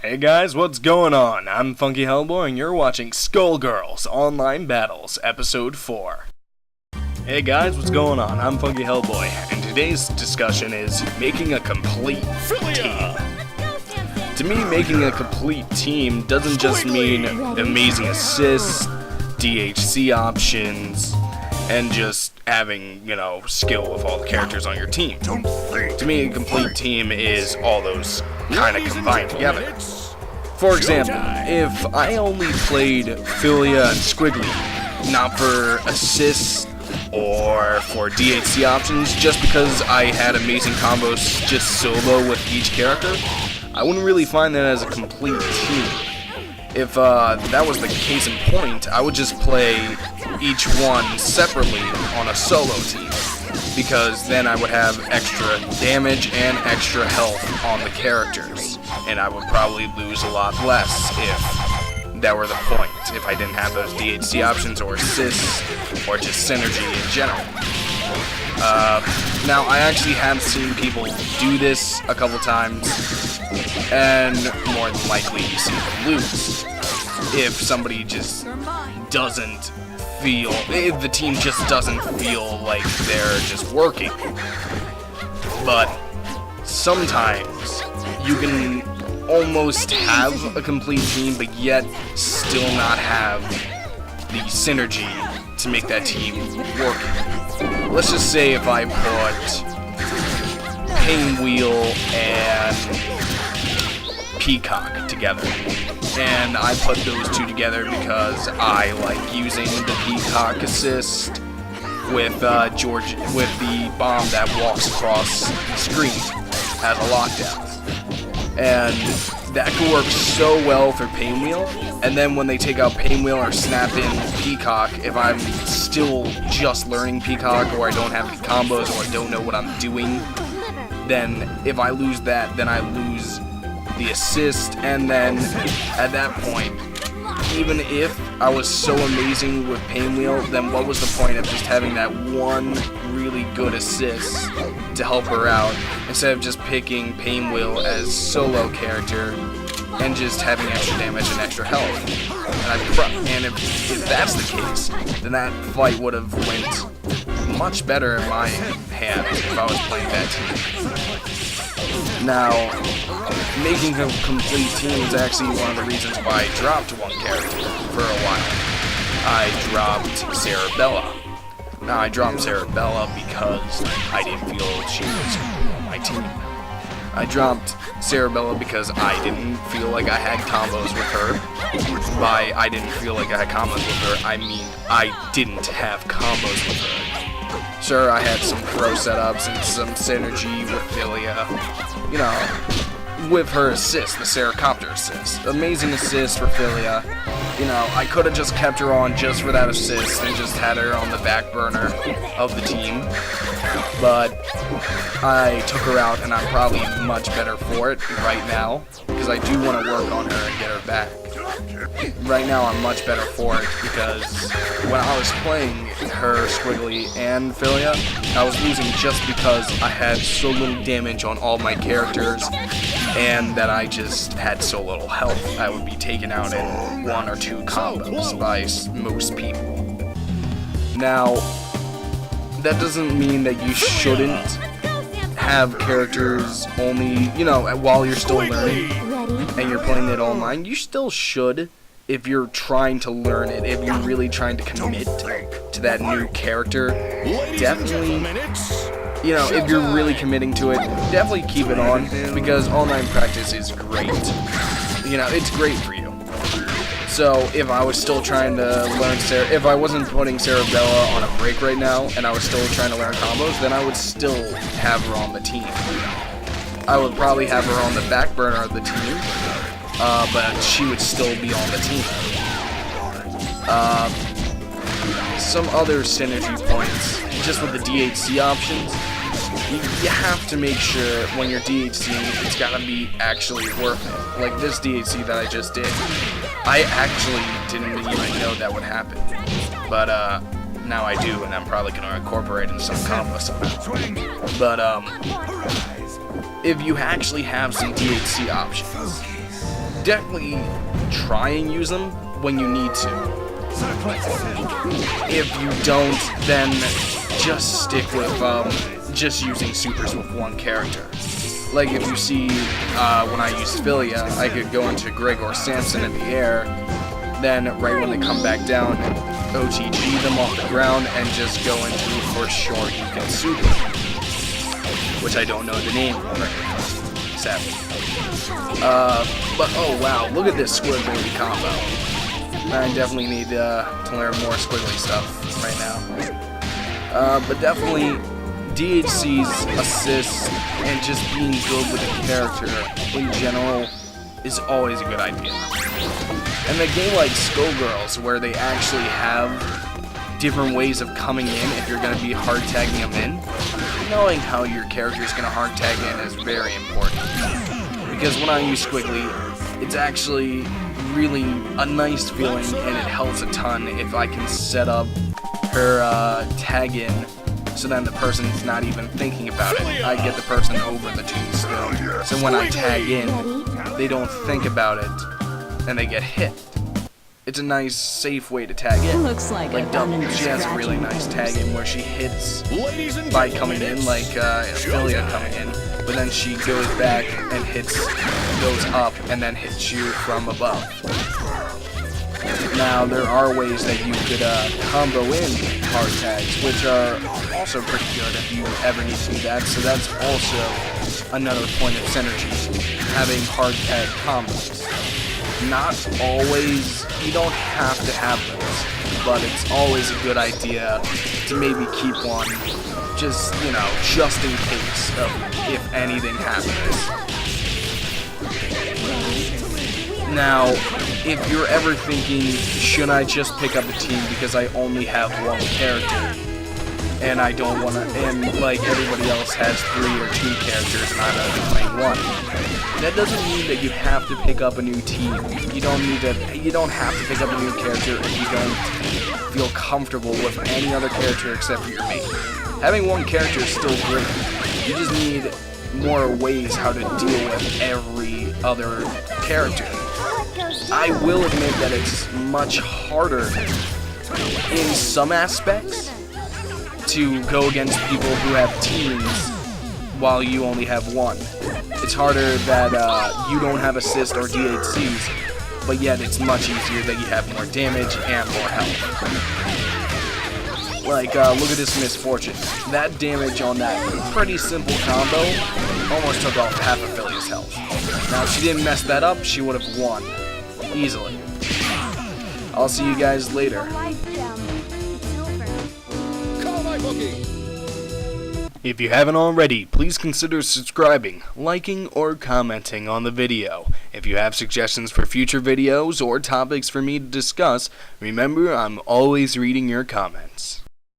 Hey guys, what's going on? I'm Funky Hellboy and you're watching Skullgirls Online Battles Episode 4. Hey guys, what's going on? I'm Funky Hellboy and today's discussion is making a complete team. To me, making a complete team doesn't just mean amazing assists, DHC options, and just having, skill with all the characters on your team. To me, a complete team is all those kind of combined together. For example, if I only played Philia and Squiggly, not for assists or for DHC options, just because I had amazing combos just solo with each character, I wouldn't really find that as a complete team. If that was the case in point, I would just play each one separately on a solo team, because then I would have extra damage and extra health on the characters, and I would probably lose a lot less if that were the point, if I didn't have those DHC options or assists or just synergy in general. Now, I actually have seen people do this a couple times, and more than likely you see them lose. If somebody just doesn't feel, if the team just doesn't feel like they're just working. But sometimes you can almost have a complete team, but yet still not have the synergy to make that team work. Let's just say if I put Pinwheel and Peacock together, and I put those two together because I like using the Peacock assist with with the bomb that walks across the screen as a lockdown. And that could work so well for Pinwheel, and then when they take out Pinwheel or snap in Peacock, if I'm still just learning Peacock, or I don't have the combos, or I don't know what I'm doing, then if I lose that, then I lose the assist, and then at that point, even if I was so amazing with Pinwheel, then what was the point of just having that one really good assist to help her out, instead of just picking Pinwheel as solo character and just having extra damage and extra health? And if that's the case, then that fight would have went much better in my hands if I was playing that team. Now, making a complete team is actually one of the reasons why I dropped one character for a while. I dropped Cerebella. Now, I dropped Cerebella because I didn't feel she was on my team. I dropped Cerebella because I didn't feel like I had combos with her. By I didn't feel like I had combos with her, I mean I didn't have combos with her. Sure, I had some pro setups and some synergy with Philia, with her assist, the Seracopter assist. Amazing assist for Philia. I could have just kept her on just for that assist and just had her on the back burner of the team. But I took her out, and I'm probably much better for it right now, because I do want to work on her and get her back. Right now I'm much better for it, because when I was playing her, Squiggly, and Philia, I was losing just because I had so little damage on all my characters, and that I just had so little health. I would be taken out in one or two combos by most people. Now, that doesn't mean that you shouldn't have characters only, while you're still learning and you're playing it online. You still should, if you're trying to learn it, if you're really trying to commit to that new character. Definitely, if you're really committing to it, definitely keep it on, because online practice is great. It's great for you. So if I was still trying to learn if I wasn't putting Cerebella on a break right now, and I was still trying to learn combos, then I would still have her on the team. I would probably have her on the back burner of the team, but she would still be on the team. Some other synergy points, just with the DHC options, you have to make sure when you're DHCing, it's gotta be actually worth it. Like this DHC that I just did, I actually didn't even know that would happen, but now I do, and I'm probably gonna incorporate it in some combo somehow. But if you actually have some DHC options, definitely try and use them when you need to. If you don't, then just stick with just using supers with one character. Like if you see when I use Philia, I could go into Greg or Samson in the air, then right when they come back down, OTG them off the ground and just go into for sure you can super, which I don't know the name of, sadly. But oh wow, look at this Squidbilly combo. I definitely need to learn more Squiggly stuff right now. But definitely DHC's assists and just being good with the character in general is always a good idea. And a game like Skullgirls, where they actually have different ways of coming in if you're going to be hard tagging them in, knowing how your character is going to hard tag in is very important. Because when I use Squiggly, it's actually really a nice feeling and it helps a ton if I can set up her tag in so then the person's not even thinking about it. I get the person over the tombstone. So when I tag in, they don't think about it and they get hit. It's a nice, safe way to tag in. Like Double, she has a really nice tag in where she hits by coming in, like Philia coming in, but then she goes back and goes up and then hits you from above. Now, there are ways that you could combo in hard tags, which are also pretty good if you ever need to do that, so that's also another point of synergy, having hard tag combos. Not always, you don't have to have those, but it's always a good idea to maybe keep one, just, you know, just in case if anything happens. Now, if you're ever thinking, should I just pick up a team because I only have one character, and I don't want to, and like everybody else has 3 or 2 characters and I'm only playing one, that doesn't mean that you have to pick up a new team. You don't have to pick up a new character if you don't feel comfortable with any other character except for your mate. Having one character is still great. You just need more ways how to deal with every other character. I will admit that it's much harder in some aspects to go against people who have teams while you only have one. It's harder that you don't have assist or DHCs, but yet it's much easier that you have more damage and more health. Like, look at this Misfortune. That damage on that pretty simple combo almost took off half of Philia's health. Now, if she didn't mess that up, she would have won. Easily. I'll see you guys later. If you haven't already, please consider subscribing, liking, or commenting on the video. If you have suggestions for future videos or topics for me to discuss, remember I'm always reading your comments.